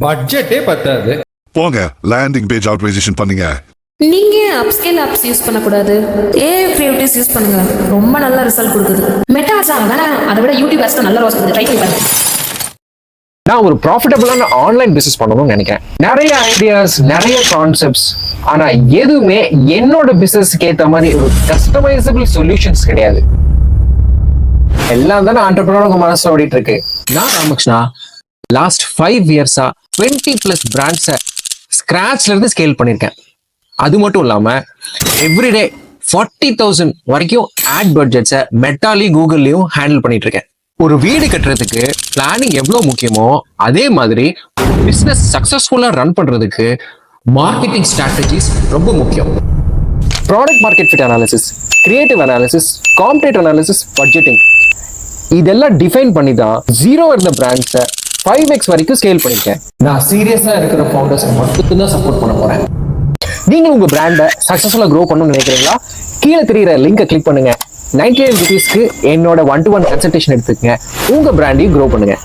பட்ஜெட்டே பத்தாது. போங்க landing page authorisation பண்ணுங்க. நீங்க அப்ஸ்கேல் ஆப்ஸ் யூஸ் பண்ணக்கூடாது, ஏஐ கிரியேட்டிவ்ஸ் யூஸ் பண்ணுங்க, ரொம்ப நல்ல ரிசல்ட் கொடுக்குது. மெட்டாஸா வேணாம், அதை விட யூடியூப் ஆப்ஸ் நல்ல ரோஸ் ட்ரை பண்ணி பாருங்க. நான் ஒரு ப்ராஃபிட்டபிளான ஆன்லைன் பிசினஸ் பண்ணணும்னு நினைக்கிறேன். நிறைய ஐடியாஸ், நிறைய கான்செப்ட்ஸ், ஆனா எதுவுமே என்னோட பிசினஸ்க்கு ஏத்த மாதிரி ஒரு கஸ்டமைசபிள் சொல்யூஷன்ஸ் கிடையாது. எல்லாம் தானே ஆண்டர்பிரனர் மனசுல ஓடிட்டு இருக்கு. நான் ராமகிருஷ்ணா லாஸ்ட் 5 இயர்ஸா 20+ பிராண்ட்ஸை ஸ்கிராச்ல இருந்து ஸ்கேல் பண்ணியிருக்கேன். அது மட்டும் இல்லாம எவ்ரிடே 40,000 வரைக்கும் ஆட் பட்ஜெட்ஸை மெட்டாலையும் கூகுள்லயும் ஹேண்டில் பண்ணிட்டு இருக்கேன். ஒரு வீடு கட்டுறதுக்கு பிளானிங் எவ்வளவு முக்கியமோ அதே மாதிரி பிசினஸ் சக்சஸ்ஃபுல்லா ரன் பண்றதுக்கு மார்க்கெட்டிங் ஸ்ட்ராட்டஜிஸ் ரொம்ப முக்கியம். Product market fit analysis, creative analysis, competitive analysis, budgeting, இதெல்லாம் டிஃபைன் பண்ணி தான் 0 இருந்த பிராண்ட்ஸை 5x வரைக்கும் ஸ்கேல் பண்ணிருக்கேன். நான் சீரியஸா இருக்கிற ஃபவுண்டர்ஸ் மட்டும் தான் சப்போர்ட் பண்ண போறேன். நீங்களும் உங்க பிராண்டை சக்சஸ்ஃபுல்லா க்ரோ பண்ணணும்னு நினைக்கிறீங்களா? கீழே தெரியுற லிங்கை கிளிக் பண்ணுங்க. 99 rupeesக்கு என்னோட 1-to-1 கன்சல்டேஷன் எடுத்துக்கங்க. உங்க பிராண்டையும் க்ரோ பண்ணுங்க.